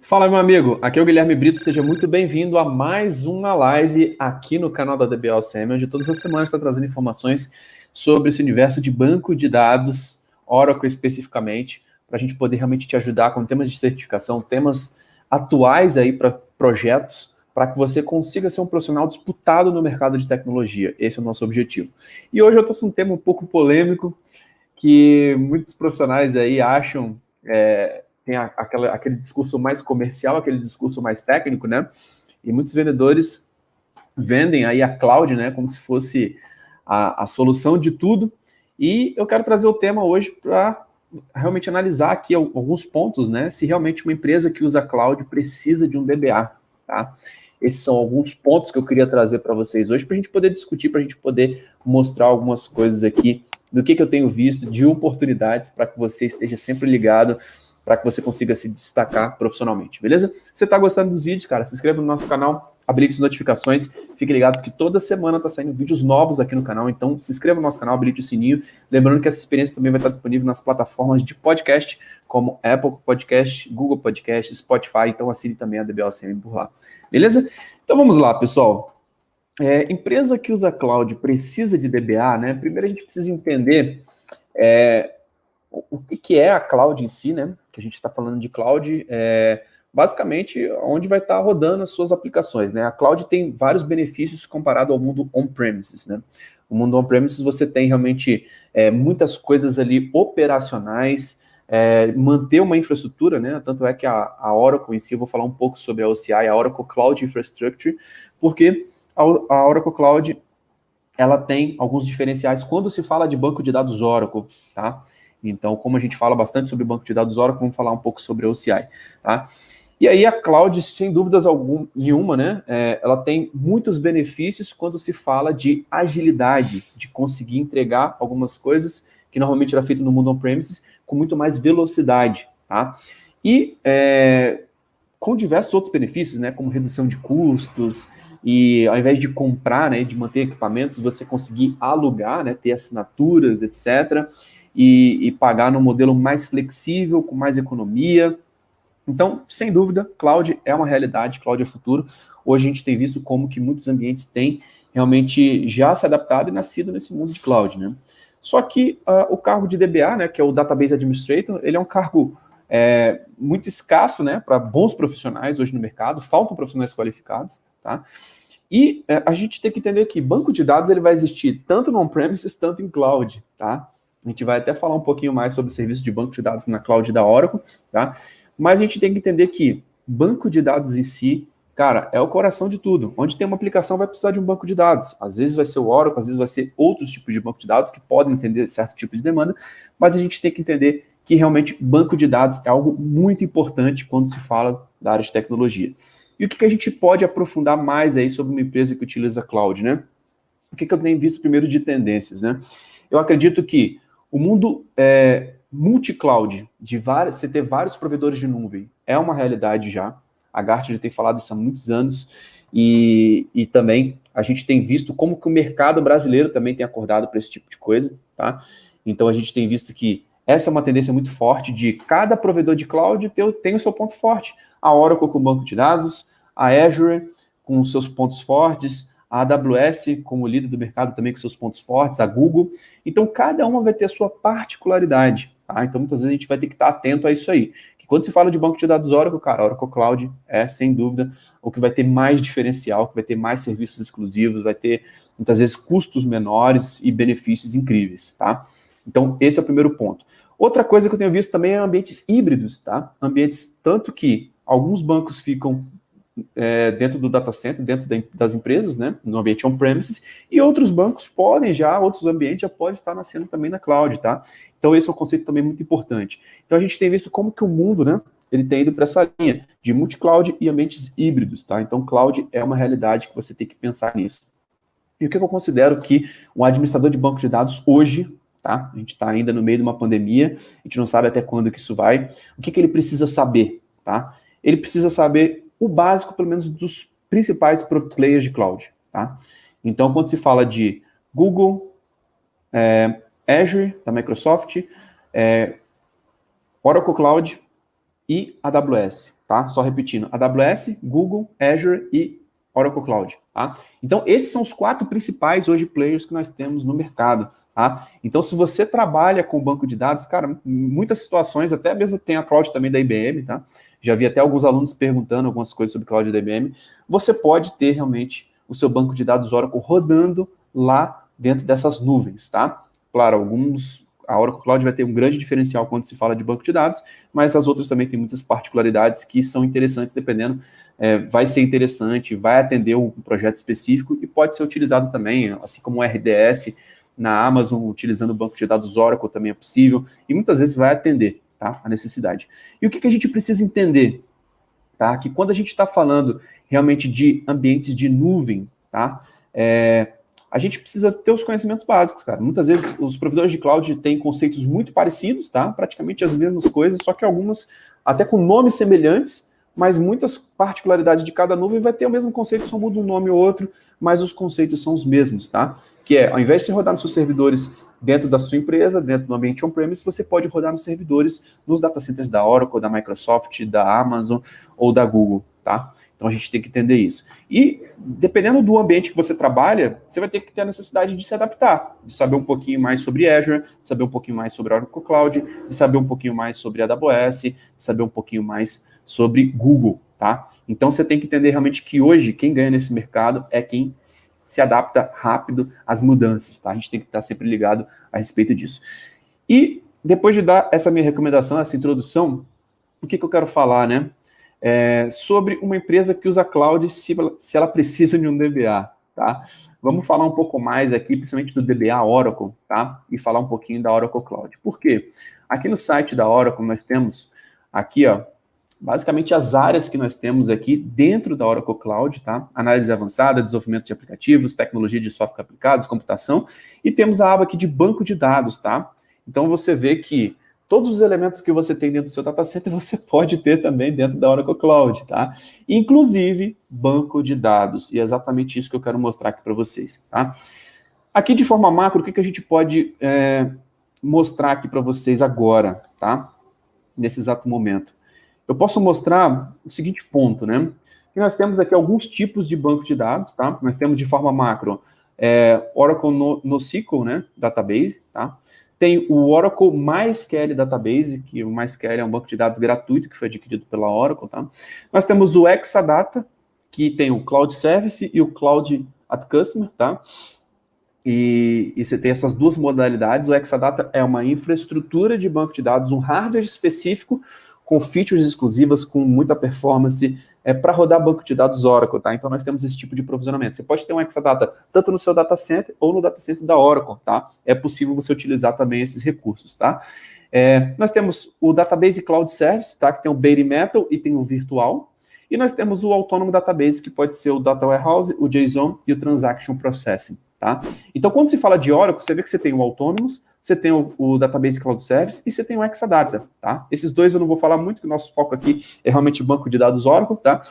Fala, meu amigo. Aqui é o Guilherme Brito. Seja muito bem-vindo a mais uma live aqui no canal da DBLCM, onde todas as semanas está trazendo informações sobre esse universo de banco de dados, Oracle especificamente, para a gente poder realmente te ajudar com temas de certificação, temas atuais aí para projetos, para que você consiga ser um profissional disputado no mercado de tecnologia. Esse é o nosso objetivo. E hoje eu trouxe um tema um pouco polêmico, que muitos profissionais aí acham, tem aquele discurso mais comercial, aquele discurso mais técnico, né? E muitos vendedores vendem aí a cloud, né, como se fosse a solução de tudo. E eu quero trazer o tema hoje para realmente analisar aqui alguns pontos, né? Se realmente uma empresa que usa cloud precisa de um DBA, tá? Esses são alguns pontos que eu queria trazer para vocês hoje, para a gente poder discutir, para a gente poder mostrar algumas coisas aqui do que eu tenho visto de oportunidades para que você esteja sempre ligado, para que você consiga se destacar profissionalmente, beleza? Se você está gostando dos vídeos, cara, se inscreva no nosso canal, habilite as notificações, fiquem ligados que toda semana está saindo vídeos novos aqui no canal, então se inscreva no nosso canal, habilite o sininho, lembrando que essa experiência também vai estar disponível nas plataformas de podcast, como Apple Podcast, Google Podcast, Spotify, então assine também a DBLCM por lá, beleza? Então vamos lá, pessoal. Empresa que usa cloud precisa de DBA, né? Primeiro a gente precisa entender o que é a cloud em si, né? Que a gente está falando de cloud, basicamente onde vai estar rodando as suas aplicações, né? A cloud tem vários benefícios comparado ao mundo on-premises, né? O mundo on-premises você tem realmente muitas coisas ali operacionais, manter uma infraestrutura, né? Tanto é que a Oracle em si, eu vou falar um pouco sobre a OCI, a Oracle Cloud Infrastructure, porque a Oracle Cloud, ela tem alguns diferenciais quando se fala de banco de dados Oracle, tá? Então, como a gente fala bastante sobre banco de dados Oracle, vamos falar um pouco sobre a OCI, tá? E aí a cloud, sem dúvidas nenhuma, né? Ela tem muitos benefícios quando se fala de agilidade, de conseguir entregar algumas coisas que normalmente era feito no mundo on-premises com muito mais velocidade, tá? E com diversos outros benefícios, né? Como redução de custos, e ao invés de comprar, né, de manter equipamentos, você conseguir alugar, né, ter assinaturas, etc., e pagar num modelo mais flexível, com mais economia. Então, sem dúvida, cloud é uma realidade, cloud é futuro. Hoje a gente tem visto como que muitos ambientes têm realmente já se adaptado e nascido nesse mundo de cloud, né? Só que o cargo de DBA, né, que é o Database Administrator, ele é um cargo muito escasso, né, para bons profissionais hoje no mercado, faltam profissionais qualificados, tá? E a gente tem que entender que banco de dados ele vai existir tanto no on-premises, tanto em cloud, tá? A gente vai até falar um pouquinho mais sobre o serviço de banco de dados na cloud da Oracle, tá? Mas a gente tem que entender que banco de dados em si, cara, é o coração de tudo. Onde tem uma aplicação vai precisar de um banco de dados. Às vezes vai ser o Oracle, às vezes vai ser outros tipos de banco de dados que podem entender certo tipo de demanda, mas a gente tem que entender que realmente banco de dados é algo muito importante quando se fala da área de tecnologia. E o que a gente pode aprofundar mais aí sobre uma empresa que utiliza cloud, né? O que eu tenho visto primeiro de tendências, né? Eu acredito que o mundo multi-cloud, você ter vários provedores de nuvem, é uma realidade já. A Gartner tem falado isso há muitos anos e também a gente tem visto como que o mercado brasileiro também tem acordado para esse tipo de coisa, tá? Então a gente tem visto que essa é uma tendência muito forte de cada provedor de cloud tem o seu ponto forte. A Oracle com o banco de dados, a Azure com os seus pontos fortes, a AWS como líder do mercado também com seus pontos fortes, a Google. Então, cada uma vai ter a sua particularidade, tá? Então, muitas vezes a gente vai ter que estar atento a isso aí. Que quando se fala de banco de dados Oracle, cara, Oracle Cloud é, sem dúvida, o que vai ter mais diferencial, que vai ter mais serviços exclusivos, vai ter, muitas vezes, custos menores e benefícios incríveis, tá? Então, esse é o primeiro ponto. Outra coisa que eu tenho visto também é ambientes híbridos, tá? Ambientes tanto que alguns bancos ficam dentro do data center, dentro das empresas, né, no ambiente on-premises, e outros bancos outros ambientes já podem estar nascendo também na cloud, tá? Então esse é um conceito também muito importante. Então a gente tem visto como que o mundo, né, ele tem ido para essa linha de multi-cloud e ambientes híbridos, tá? Então cloud é uma realidade que você tem que pensar nisso. E o que eu considero que um administrador de banco de dados hoje, tá? A gente está ainda no meio de uma pandemia, a gente não sabe até quando que isso vai. O que ele precisa saber, tá? Ele precisa saber o básico, pelo menos, dos principais players de cloud, tá? Então, quando se fala de Google, Azure, da Microsoft, Oracle Cloud e AWS. tá? Só repetindo, AWS, Google, Azure e Oracle Cloud, tá? Então, esses são os 4 principais hoje players que nós temos no mercado, tá? Então, se você trabalha com banco de dados, cara, em muitas situações, até mesmo tem a Cloud também da IBM, tá? Já vi até alguns alunos perguntando algumas coisas sobre Cloud da IBM. Você pode ter realmente o seu banco de dados Oracle rodando lá dentro dessas nuvens, tá? Claro, a Oracle Cloud vai ter um grande diferencial quando se fala de banco de dados, mas as outras também têm muitas particularidades que são interessantes, dependendo, vai ser interessante, vai atender um projeto específico e pode ser utilizado também, assim como o RDS na Amazon, utilizando o banco de dados Oracle também é possível, e muitas vezes vai atender, tá, a necessidade. E o que a gente precisa entender? Tá? Que quando a gente está falando realmente de ambientes de nuvem, tá? A gente precisa ter os conhecimentos básicos, cara. Muitas vezes os provedores de cloud têm conceitos muito parecidos, tá? Praticamente as mesmas coisas, só que algumas até com nomes semelhantes, mas muitas particularidades de cada nuvem vai ter o mesmo conceito, só muda um nome ou outro, mas os conceitos são os mesmos, tá? Que ao invés de você rodar nos seus servidores dentro da sua empresa, dentro do ambiente on-premise, você pode rodar nos servidores, nos data centers da Oracle, da Microsoft, da Amazon ou da Google, tá? Então a gente tem que entender isso. E dependendo do ambiente que você trabalha, você vai ter que ter a necessidade de se adaptar, de saber um pouquinho mais sobre Azure, de saber um pouquinho mais sobre Oracle Cloud, de saber um pouquinho mais sobre AWS, de saber um pouquinho mais sobre Google, tá? Então você tem que entender realmente que hoje quem ganha nesse mercado é quem se adapta rápido às mudanças, tá? A gente tem que estar sempre ligado a respeito disso. E depois de dar essa minha recomendação, essa introdução, o que eu quero falar, né? Sobre uma empresa que usa cloud se ela precisa de um DBA, tá? Vamos falar um pouco mais aqui, principalmente do DBA Oracle, tá? E falar um pouquinho da Oracle Cloud. Por quê? Aqui no site da Oracle nós temos aqui, ó, basicamente as áreas que nós temos aqui dentro da Oracle Cloud, tá? Análise avançada, desenvolvimento de aplicativos, tecnologia de software aplicados, computação, e temos a aba aqui de banco de dados, tá? Então você vê que todos os elementos que você tem dentro do seu data center, você pode ter também dentro da Oracle Cloud, tá? Inclusive, banco de dados. E é exatamente isso que eu quero mostrar aqui para vocês, tá? Aqui, de forma macro, o que a gente pode mostrar aqui para vocês agora, tá? Nesse exato momento. Eu posso mostrar o seguinte ponto, né? Que nós temos aqui alguns tipos de banco de dados, tá? Nós temos, de forma macro, Oracle NoSQL, né? Database, tá? Tem o Oracle MySQL Database, que o MySQL é um banco de dados gratuito que foi adquirido pela Oracle, tá? Nós temos o Exadata, que tem o Cloud Service e o Cloud at Customer, tá? E você tem essas duas modalidades. O Exadata é uma infraestrutura de banco de dados, um hardware específico, com features exclusivas, com muita performance, para rodar banco de dados Oracle, tá? Então nós temos esse tipo de provisionamento. Você pode ter um Exadata tanto no seu data center ou no data center da Oracle, tá? É possível você utilizar também esses recursos, tá? Nós temos o Database Cloud Service, tá? Que tem o Bare Metal e tem o Virtual. E nós temos o Autonomous Database, que pode ser o Data Warehouse, o JSON e o Transaction Processing, tá? Então quando se fala de Oracle, você vê que você tem o Autonomous, você tem o Database Cloud Service e você tem o Exadata, tá? Esses dois eu não vou falar muito, que o nosso foco aqui é realmente banco de dados Oracle, tá?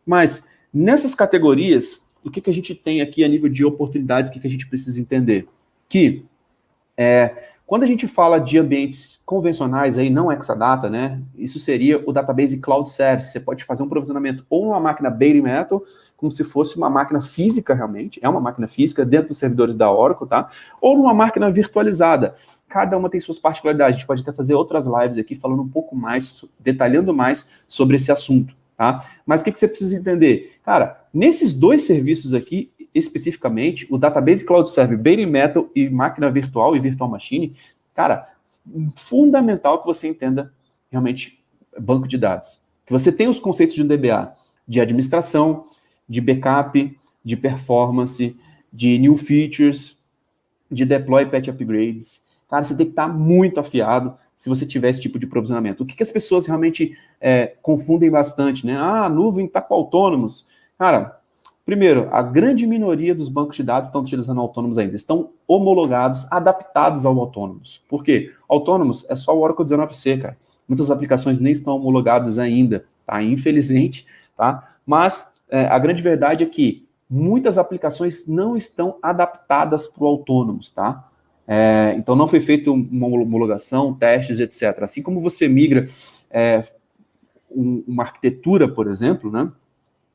Mas nessas categorias, o que a gente tem aqui a nível de oportunidades, o que a gente precisa entender? Que quando a gente fala de ambientes convencionais, aí, não Exadata, né? Isso seria o Database Cloud Service. Você pode fazer um provisionamento ou numa máquina Bare Metal, como se fosse uma máquina física realmente, é uma máquina física dentro dos servidores da Oracle, tá? Ou numa máquina virtualizada. Cada uma tem suas particularidades. A gente pode até fazer outras lives aqui falando um pouco mais, detalhando mais sobre esse assunto, tá? Mas o que você precisa entender? Cara, nesses dois serviços aqui, especificamente, o Database Cloud Service, Bare Metal e máquina virtual e virtual machine, cara, fundamental que você entenda realmente banco de dados. Que você tenha os conceitos de um DBA, de administração, de backup, de performance, de new features, de deploy patch upgrades. Cara, você tem que estar muito afiado se você tiver esse tipo de provisionamento. O que as pessoas realmente confundem bastante, né? Ah, a nuvem está com autônomos. Cara, primeiro, a grande minoria dos bancos de dados estão utilizando autônomos ainda. Estão homologados, adaptados ao autônomos. Por quê? Autônomos é só o Oracle 19c, cara. Muitas aplicações nem estão homologadas ainda, tá? Infelizmente, tá? Mas a grande verdade é que muitas aplicações não estão adaptadas para o autônomos, tá? Então não foi feita uma homologação, testes, etc. Assim como você migra uma arquitetura, por exemplo, né,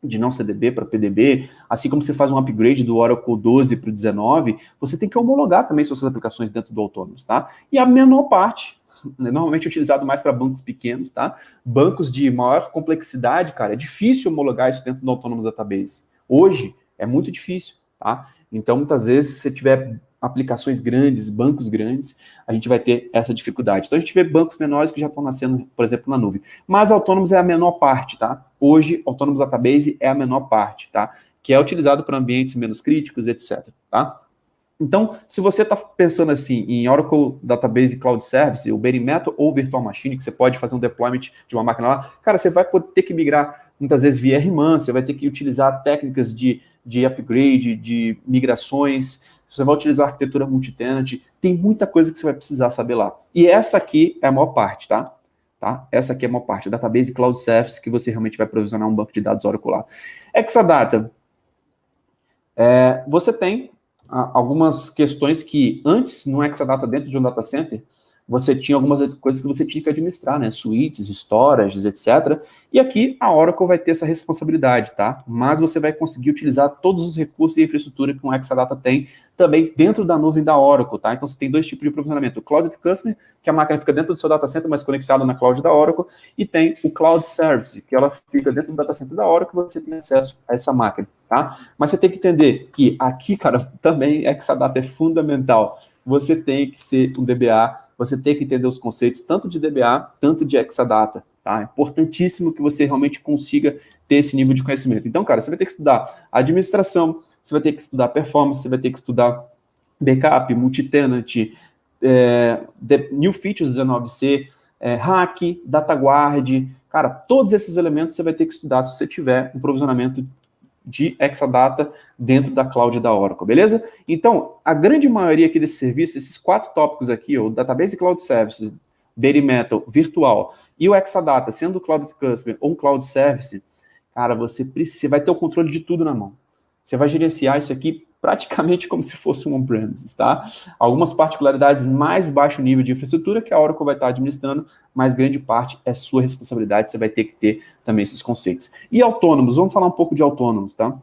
de não CDB para PDB, assim como você faz um upgrade do Oracle 12 para o 19, você tem que homologar também suas aplicações dentro do Autonomous, tá? E a menor parte, normalmente utilizado mais para bancos pequenos, tá? Bancos de maior complexidade, cara, é difícil homologar isso dentro do Autonomous Database. Hoje, é muito difícil, tá? Então, muitas vezes, se você tiver aplicações grandes, bancos grandes, a gente vai ter essa dificuldade. Então, a gente vê bancos menores que já estão nascendo, por exemplo, na nuvem. Mas Autonomous é a menor parte, tá? Hoje, Autonomous Database é a menor parte, tá? Que é utilizado para ambientes menos críticos, etc, tá? Então, se você está pensando assim em Oracle Database Cloud Service, o Bare Metal ou Virtual Machine, que você pode fazer um deployment de uma máquina lá, cara, você vai ter que migrar muitas vezes via RMAN, você vai ter que utilizar técnicas de upgrade, de migrações, você vai utilizar arquitetura multi-tenant, tem muita coisa que você vai precisar saber lá. E essa aqui é a maior parte, tá? Essa aqui é a maior parte, o Database Cloud Service, que você realmente vai provisionar um banco de dados Oracle lá. Exadata, você tem algumas questões que antes, no Exadata dentro de um data center, você tinha algumas coisas que você tinha que administrar, né? Suítes, storages, etc. E aqui a Oracle vai ter essa responsabilidade, tá? Mas você vai conseguir utilizar todos os recursos e infraestrutura que um Exadata tem também dentro da nuvem da Oracle, tá? Então você tem dois tipos de provisionamento. O Cloud Customer, que a máquina fica dentro do seu data center, mas conectada na cloud da Oracle, e tem o Cloud Service, que ela fica dentro do data center da Oracle e você tem acesso a essa máquina, tá? Mas você tem que entender que aqui, cara, também Exadata é fundamental. Você tem que ser um DBA, você tem que entender os conceitos tanto de DBA, tanto de Exadata, tá? É importantíssimo que você realmente consiga ter esse nível de conhecimento. Então, cara, você vai ter que estudar administração, você vai ter que estudar performance, você vai ter que estudar backup, multi-tenant, new features 19C, hack, data guard, cara, todos esses elementos você vai ter que estudar se você tiver um provisionamento de Exadata dentro da cloud da Oracle, beleza? Então, a grande maioria aqui desse serviço, esses 4 tópicos aqui, o Database Cloud Services, Bare Metal, Virtual, e o Exadata, sendo o Cloud Customer ou um Cloud Service, cara, você vai ter o controle de tudo na mão. Você vai gerenciar isso aqui praticamente como se fosse um on-premises, tá? Algumas particularidades mais baixo nível de infraestrutura que a Oracle vai estar administrando, mas grande parte é sua responsabilidade, você vai ter que ter também esses conceitos. E autônomos, vamos falar um pouco de autônomos, tá?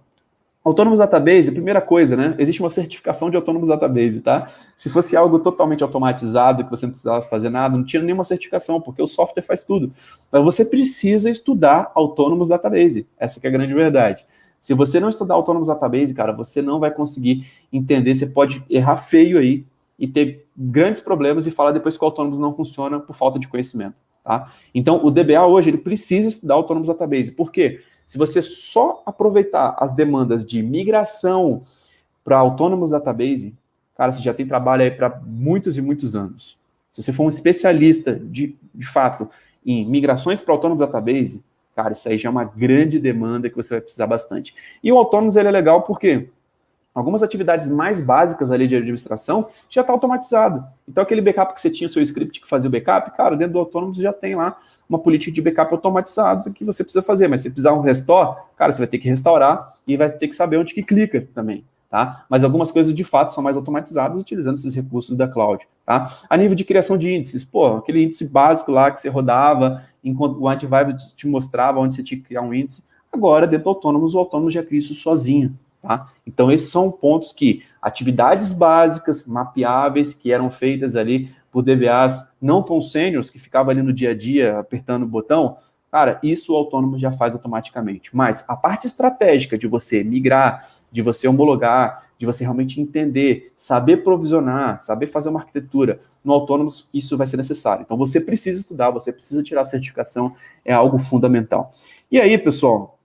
Autonomous Database, primeira coisa, né? Existe uma certificação de Autonomous Database, tá? Se fosse algo totalmente automatizado, que você não precisava fazer nada, não tinha nenhuma certificação, porque o software faz tudo. Mas você precisa estudar Autonomous Database, essa que é a grande verdade. Se você não estudar Autonomous Database, cara, você não vai conseguir entender, você pode errar feio aí e ter grandes problemas e falar depois que o Autonomous não funciona por falta de conhecimento, tá? Então, o DBA hoje, ele precisa estudar Autonomous Database. Por quê? Se você só aproveitar as demandas de migração para Autonomous Database, cara, você já tem trabalho aí para muitos e muitos anos. Se você for um especialista, de fato, em migrações para Autonomous Database, cara, isso aí já é uma grande demanda que você vai precisar bastante. E o Autonomous, ele é legal porque algumas atividades mais básicas ali de administração já está automatizado. Então, aquele backup que você tinha, o seu script que fazia o backup, cara, dentro do Autonomous já tem lá uma política de backup automatizado que você precisa fazer. Mas se precisar um restore, cara, você vai ter que restaurar e vai ter que saber onde que clica também, tá? Mas algumas coisas, de fato, são mais automatizadas utilizando esses recursos da cloud, tá? A nível de criação de índices, pô, aquele índice básico lá que você rodava, enquanto o antivirus te mostrava onde você tinha que criar um índice, agora, dentro do Autonomous, o Autonomous já cria isso sozinho, tá? Então, esses são pontos que atividades básicas, mapeáveis, que eram feitas ali por DBAs não tão sêniores, que ficavam ali no dia a dia apertando o botão, cara, isso o Autonomous já faz automaticamente. Mas a parte estratégica de você migrar, de você homologar, de você realmente entender, saber provisionar, saber fazer uma arquitetura, no Autonomous isso vai ser necessário. Então você precisa estudar, você precisa tirar a certificação, é algo fundamental. E aí, pessoal,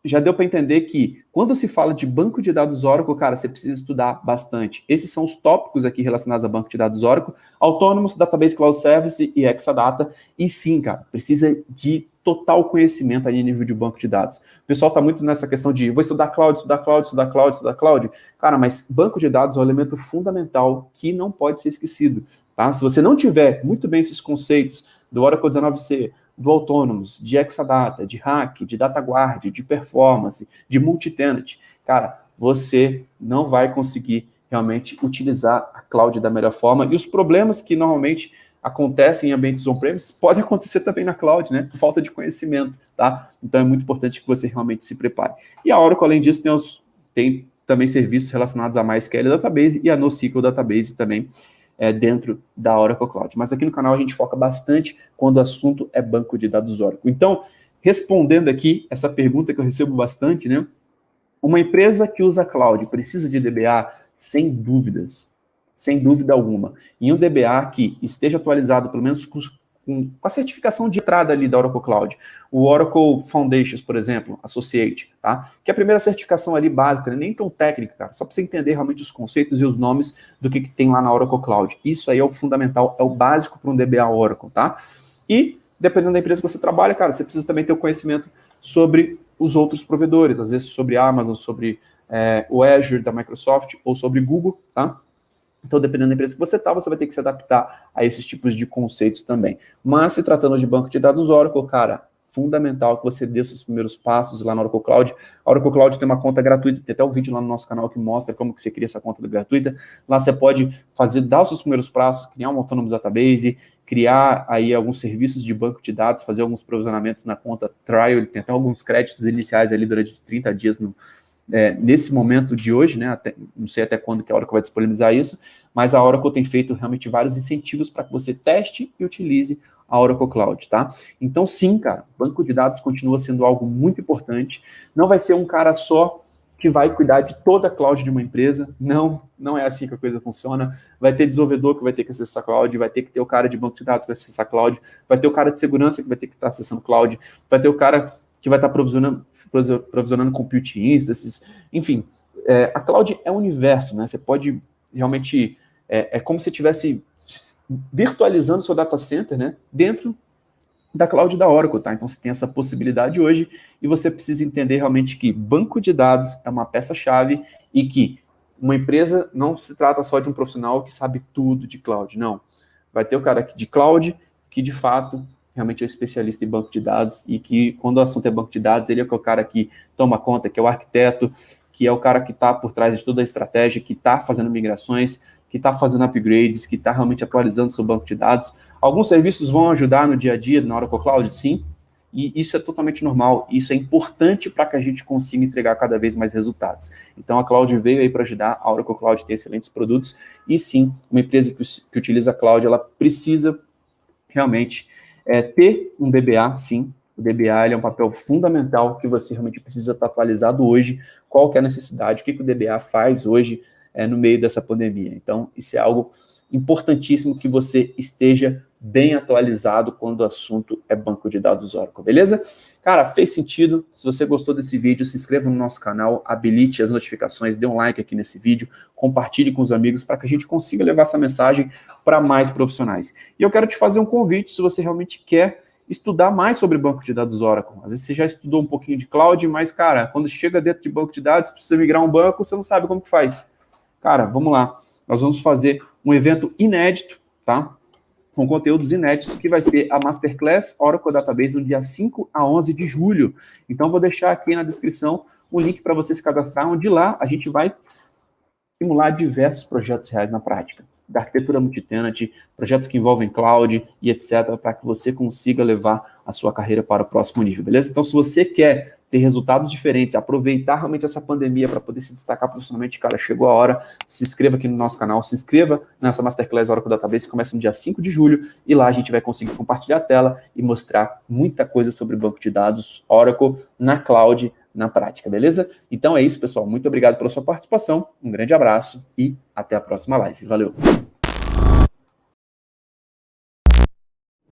já deu para entender que quando se fala de banco de dados Oracle, cara, você precisa estudar bastante. Esses são os tópicos aqui relacionados a banco de dados Oracle, Autonomous, Database Cloud Service e Exadata. E sim, cara, precisa de total conhecimento aí em nível de banco de dados. O pessoal está muito nessa questão de vou estudar cloud, estudar cloud, estudar cloud, estudar cloud. Cara, mas banco de dados é um elemento fundamental que não pode ser esquecido, tá? Se você não tiver muito bem esses conceitos do Oracle 19C, do Autonomous, de Exadata, de hack, de data guard, de performance, de multi-tenant, cara, você não vai conseguir realmente utilizar a cloud da melhor forma. E os problemas que normalmente acontece em ambientes on-premise, pode acontecer também na cloud, né? Por falta de conhecimento, tá? Então é muito importante que você realmente se prepare. E a Oracle, além disso, tem também serviços relacionados a MySQL Database e a NoSQL Database também dentro da Oracle Cloud. Mas aqui no canal a gente foca bastante quando o assunto é banco de dados Oracle. Então, respondendo aqui essa pergunta que eu recebo bastante, né? Uma empresa que usa cloud precisa de DBA? Sem dúvidas, sem dúvida alguma. E um DBA que esteja atualizado, pelo menos com a certificação de entrada ali da Oracle Cloud, o Oracle Foundations, por exemplo, Associate, tá? Que é a primeira certificação ali básica, né? Nem tão técnica, cara, só para você entender realmente os conceitos e os nomes do que tem lá na Oracle Cloud. Isso aí é o fundamental, é o básico para um DBA Oracle, tá? E, dependendo da empresa que você trabalha, cara, você precisa também ter o conhecimento sobre os outros provedores, às vezes sobre Amazon, sobre o Azure da Microsoft ou sobre Google, tá? Então, dependendo da empresa que você está, você vai ter que se adaptar a esses tipos de conceitos também. Mas, se tratando de banco de dados Oracle, cara, fundamental que você dê os seus primeiros passos lá na Oracle Cloud. A Oracle Cloud tem uma conta gratuita, tem até um vídeo lá no nosso canal que mostra como que você cria essa conta gratuita. Lá você pode dar os seus primeiros passos, criar um Autonomous Database, criar aí alguns serviços de banco de dados, fazer alguns provisionamentos na conta trial, tem até alguns créditos iniciais ali durante 30 dias nesse momento de hoje, né? Não sei até quando que a Oracle vai disponibilizar isso, mas a Oracle tem feito realmente vários incentivos para que você teste e utilize a Oracle Cloud, tá? Então, sim, cara, banco de dados continua sendo algo muito importante. Não vai ser um cara só que vai cuidar de toda a cloud de uma empresa. Não é assim que a coisa funciona. Vai ter desenvolvedor que vai ter que acessar a cloud, vai ter que ter o cara de banco de dados que vai acessar a cloud, vai ter o cara de segurança que vai ter que estar acessando cloud, vai ter o cara que vai estar provisionando compute instances, enfim. A cloud é um universo, né? Você pode realmente... É como se estivesse virtualizando seu data center, né? Dentro da cloud da Oracle, tá? Então você tem essa possibilidade hoje e você precisa entender realmente que banco de dados é uma peça-chave e que uma empresa não se trata só de um profissional que sabe tudo de cloud, não. Vai ter o cara de cloud que, de fato, realmente é especialista em banco de dados e que, quando o assunto é banco de dados, ele é o cara que toma conta, que é o arquiteto, que é o cara que está por trás de toda a estratégia, que está fazendo migrações, que está fazendo upgrades, que está realmente atualizando seu banco de dados. Alguns serviços vão ajudar no dia a dia na Oracle Cloud, sim, e isso é totalmente normal, isso é importante para que a gente consiga entregar cada vez mais resultados. Então a Cloud veio aí para ajudar, a Oracle Cloud tem excelentes produtos, e sim, uma empresa que utiliza a Cloud, ela precisa realmente ter um DBA, sim. O DBA ele é um papel fundamental que você realmente precisa estar atualizado hoje. Qual que é a necessidade? O que o DBA faz hoje no meio dessa pandemia? Então, isso é algo importantíssimo que você esteja bem atualizado quando o assunto é banco de dados Oracle, beleza? Cara, fez sentido? Se você gostou desse vídeo, se inscreva no nosso canal, habilite as notificações, dê um like aqui nesse vídeo, compartilhe com os amigos para que a gente consiga levar essa mensagem para mais profissionais. E eu quero te fazer um convite, se você realmente quer estudar mais sobre banco de dados Oracle. Às vezes você já estudou um pouquinho de cloud, mas, cara, quando chega dentro de banco de dados, precisa migrar um banco, você não sabe como que faz. Cara, vamos lá. Nós vamos fazer um evento inédito, tá? Com conteúdos inéditos, que vai ser a Masterclass Oracle Database no dia 5 a 11 de julho. Então, vou deixar aqui na descrição o link para você se cadastrar, onde lá a gente vai simular diversos projetos reais na prática. Da arquitetura multitenant, projetos que envolvem cloud e etc., para que você consiga levar a sua carreira para o próximo nível, beleza? Então, se você quer ter resultados diferentes, aproveitar realmente essa pandemia para poder se destacar profissionalmente, cara, chegou a hora, se inscreva aqui no nosso canal, se inscreva nessa Masterclass Oracle Database, que começa no dia 5 de julho, e lá a gente vai conseguir compartilhar a tela e mostrar muita coisa sobre banco de dados Oracle na cloud, na prática, beleza? Então é isso, pessoal. Muito obrigado pela sua participação, um grande abraço e até a próxima live. Valeu!